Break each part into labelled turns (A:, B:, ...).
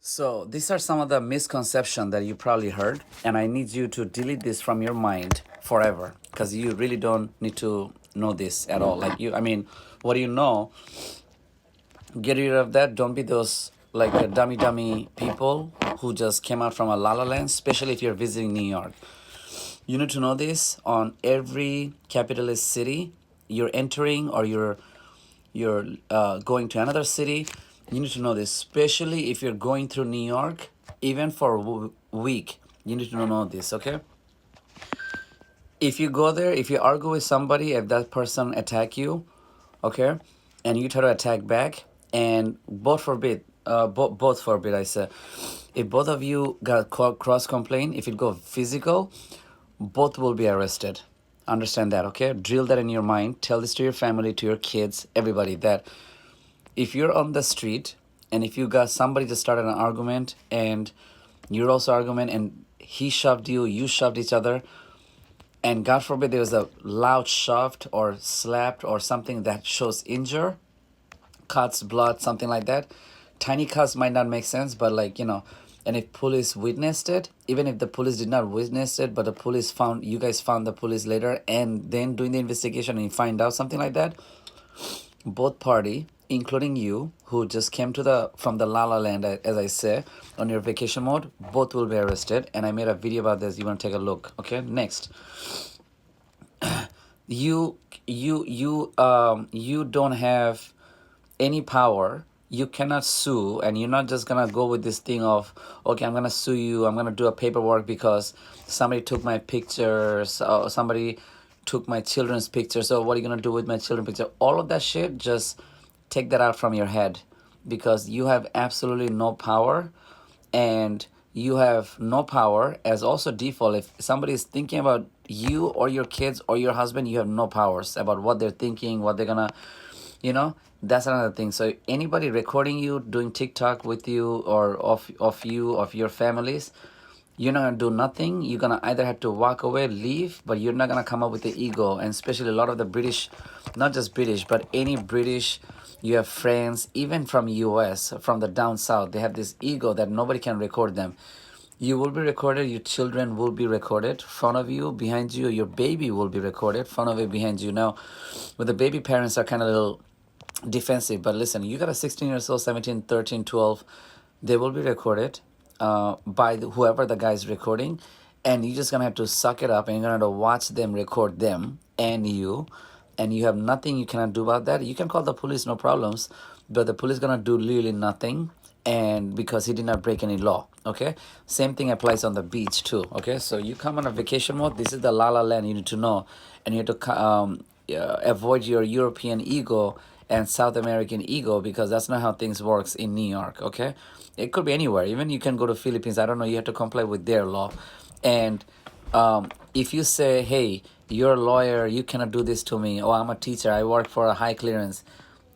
A: So these are some of the misconceptions that you probably heard, and I need you to delete this from your mind forever because you really don't need to know this at all. Like you, I mean, what do you know? Get rid of that. Don't be those like dummy people who just came out from a la la land, especially if you're visiting New York. You need to know this on every capitalist city you're entering or you're going to another city. You need to know this, especially if you're going through New York, even for a week. You need to know this, okay? If you go there, if you argue with somebody, if that person attack you, okay, and you try to attack back, and both forbid, I say, if both of you got cross complaint, if it go physical, both will be arrested. Understand that, okay? Drill that in your mind. Tell this to your family, to your kids, everybody, that if you're on the street and if you got somebody just started an argument and you're also argument and he shoved you, you shoved each other, and God forbid there was a loud shoved or slapped or something that shows injure, cuts, blood, something like that. Tiny cuts might not make sense, but and if police witnessed it, even if the police did not witness it, but the police found you guys found the police later and then doing the investigation and you find out something like that, both party, including you, who just came to the from the La La Land, as I say, on your vacation mode, both will be arrested. And I made a video about this. You want to take a look? Okay. Next, you don't have any power. You cannot sue, and you're not just gonna go with this thing of, okay, I'm gonna sue you. I'm gonna do a paperwork because somebody took my pictures, or somebody took my children's pictures. So what are you gonna do with my children's picture? All of that shit, just take that out from your head, because you have absolutely no power, and you have no power as also default. If somebody is thinking about you or your kids or your husband, you have no powers about what they're thinking, what they're gonna, you know that's another thing. So anybody recording you doing TikTok with you or of your families, you're not gonna do nothing. You're gonna either have to walk away, leave, but you're not gonna come up with the ego. And especially a lot of the British, not just British, but any British, you have friends, even from US, from the down south, they have this ego that nobody can record them. You will be recorded, your children will be recorded, front of you, behind you, your baby will be recorded, front of you, behind you. Now, with the baby parents are kind of a little defensive, but listen, you got a 16 years old, 17, 13, 12, they will be recorded by whoever the guy is recording, and you're just gonna have to suck it up and you're gonna have to watch them record them and you have nothing you cannot do about that. You can call the police, no problems, but the police gonna do really nothing, and because he did not break any law. Okay, same thing applies on the beach too. Okay, so you come on a vacation mode, this is the La La Land, you need to know, and you have to avoid your European ego and South American ego, because that's not how things works in New York. Okay, it could be anywhere. Even you can go to Philippines, I don't know, you have to comply with their law. And if you say, hey, you're a lawyer, you cannot do this to me, oh, I'm a teacher, I work for a high clearance,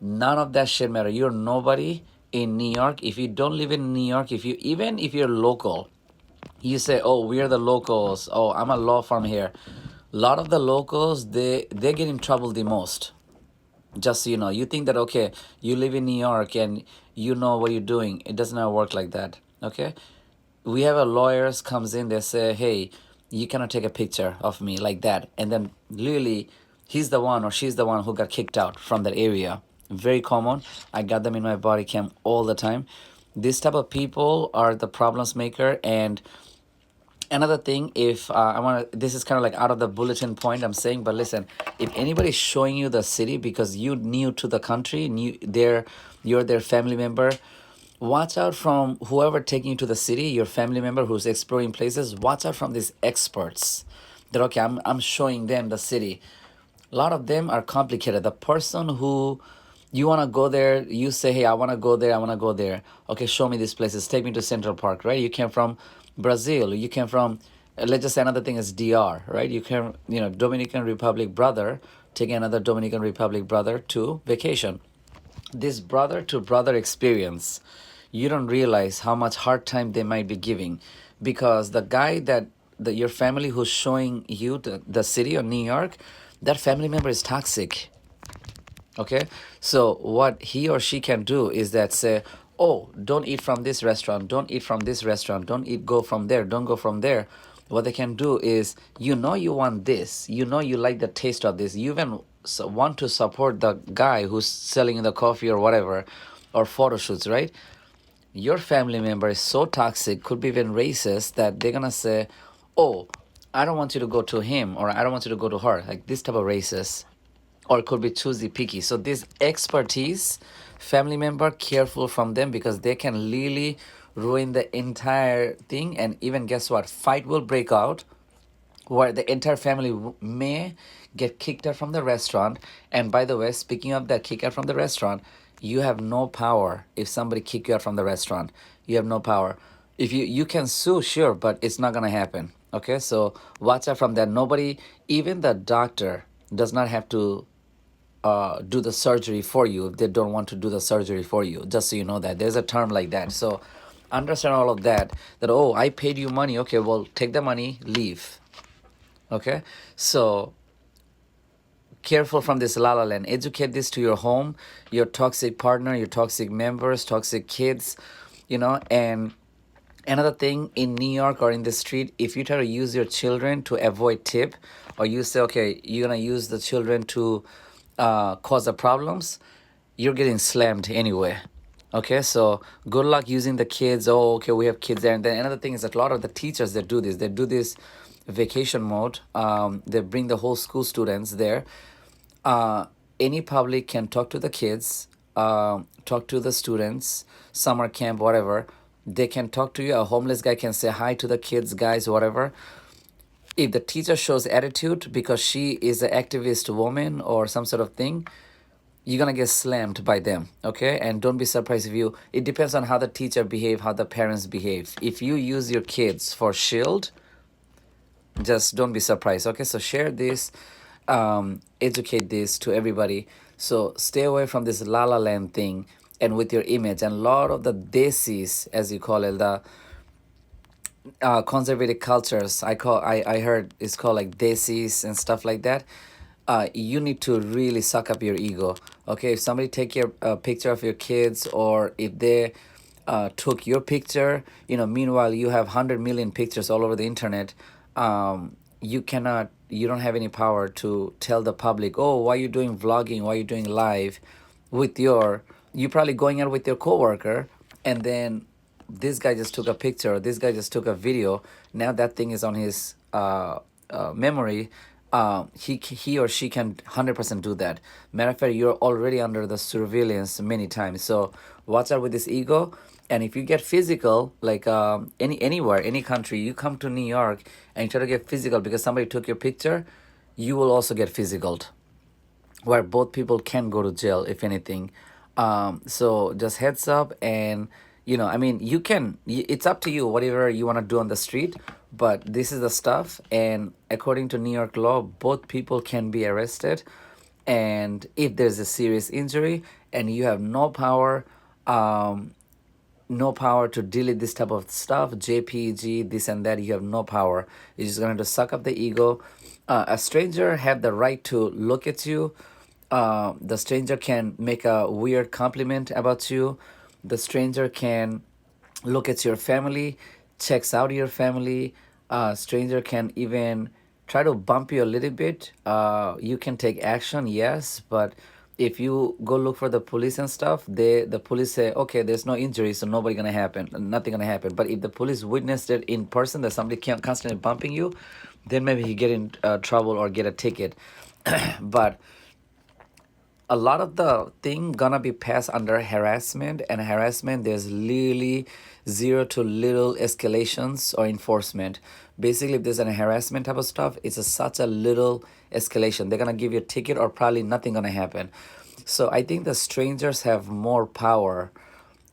A: none of that shit matter. You're nobody in New York. If you don't live in New York, even if you're local, you say, oh, we're the locals, oh, I'm a law firm here. A lot of the locals, they get in trouble the most. Just so you know, you think that, okay, you live in New York and you know what you're doing. It does not work like that. Okay, we have a lawyers comes in, they say, hey, you cannot take a picture of me like that, and then literally he's the one or she's the one who got kicked out from that area. Very common. I got them in my body cam all the time. This type of people are the problems maker. And another thing, if I want to, this is kind of like out of the bulletin point I'm saying, but listen, if anybody's showing you the city because you new to the country, you're their family member, watch out from whoever taking you to the city, your family member who's exploring places. Watch out from these experts that, okay, I'm showing them the city. A lot of them are complicated. The person who you want to go there, you say, hey, I want to go there, I want to go there. Okay, show me these places. Take me to Central Park, right? You came from Brazil. You came from, let's just say another thing is DR, right? You came, Dominican Republic brother, taking another Dominican Republic brother to vacation. This brother to brother experience, you don't realize how much hard time they might be giving, because the guy that your family who's showing you the city of New York, that family member is toxic. Okay, so what he or she can do is that say, oh, don't eat from this restaurant, don't eat from this restaurant, don't eat, go from there, don't go from there. What they can do is, you know, you want this, you know, you like the taste of this, you even want to support the guy who's selling the coffee or whatever, or photo shoots, right? Your family member is so toxic, could be even racist, that they're gonna say, oh, I don't want you to go to him, or I don't want you to go to her, like this type of racist, or it could be choosy picky. So this expertise, family member, careful from them, because they can really ruin the entire thing. And even guess what, fight will break out where the entire family may get kicked out from the restaurant. And by the way, speaking of that, kick out from the restaurant, you have no power. If somebody kick you out from the restaurant, you have no power. If you can sue, sure, but it's not gonna happen. Okay, so watch out from that. Nobody, even the doctor, does not have to do the surgery for you if they don't want to do the surgery for you. Just so you know that there's a term like that. So understand all of that. That, oh, I paid you money. Okay, well, take the money, leave. Okay, so careful from this la la land. Educate this to your home, your toxic partner, your toxic members, toxic kids, and another thing in New York or in the street, if you try to use your children to avoid tip, or you say, okay, you're gonna use the children to cause the problems, you're getting slammed anyway. Okay, so good luck using the kids. Oh, okay, we have kids there. And then another thing is that a lot of the teachers that do this, they do this vacation mode. They bring the whole school students there. uh, any public can talk to the kids, talk to the students, summer camp, whatever. They can talk to you. A homeless guy can say hi to the kids, guys, whatever. If the teacher shows attitude because she is an activist woman or some sort of thing, you're gonna get slammed by them. Okay, and don't be surprised if you, it depends on how the teacher behave, how the parents behave. If you use your kids for shield, just don't be surprised. Okay, so share this, educate this to everybody. So stay away from this la la land thing, and with your image. And a lot of the desis, as you call it, the conservative cultures, I heard it's called like desis and stuff like that. You need to really suck up your ego. Okay, if somebody take your picture of your kids, or if they took your picture, meanwhile you have 100 million pictures all over the internet. You don't have any power to tell the public, oh, why you doing vlogging, why you doing live with you probably going out with your coworker, and then this guy just took a picture, or this guy just took a video. Now that thing is on his memory. He or she can 100% do that. Matter of fact, you're already under the surveillance many times. So watch out with this ego. And if you get physical, like anywhere, any country, you come to New York and you try to get physical because somebody took your picture, you will also get physical, where both people can go to jail if anything. So just heads up. And I mean, it's up to you whatever you want to do on the street, but this is the stuff. And according to New York law, both people can be arrested, and if there's a serious injury and you have um no power to delete this type of stuff, JPG, this and that, you have no power. You're just going to suck up the ego. A stranger have the right to look at you. The stranger can make a weird compliment about you. The stranger can look at your family, checks out your family. Stranger can even try to bump you a little bit. You can take action, yes, but if you go look for the police and stuff, the police say, okay, there's no injury, so nothing gonna happen. But if the police witnessed it in person, that somebody can constantly bumping you, then maybe he get in trouble or get a ticket. But a lot of the thing gonna be passed under harassment, and harassment, there's really zero to little escalations or enforcement. Basically, if there's an harassment type of stuff, it's such a little escalation. They're gonna give you a ticket, or probably nothing gonna happen. So I think the strangers have more power,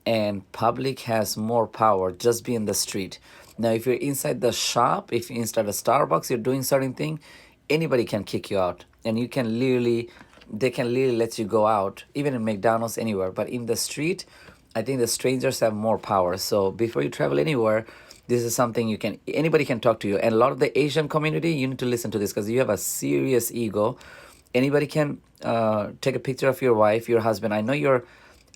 A: and public has more power. Just be in the street. Now if you're inside the shop, if you're inside a Starbucks, you're doing certain thing, anybody can kick you out, and they can literally let you go out, even in McDonald's, anywhere. But in the street, I think the strangers have more power. So before you travel anywhere, this is something anybody can talk to you. And a lot of the Asian community, you need to listen to this, because you have a serious ego. Anybody can take a picture of your wife, your husband. I know you're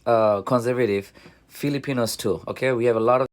A: conservative, Filipinos too. Okay, we have a lot of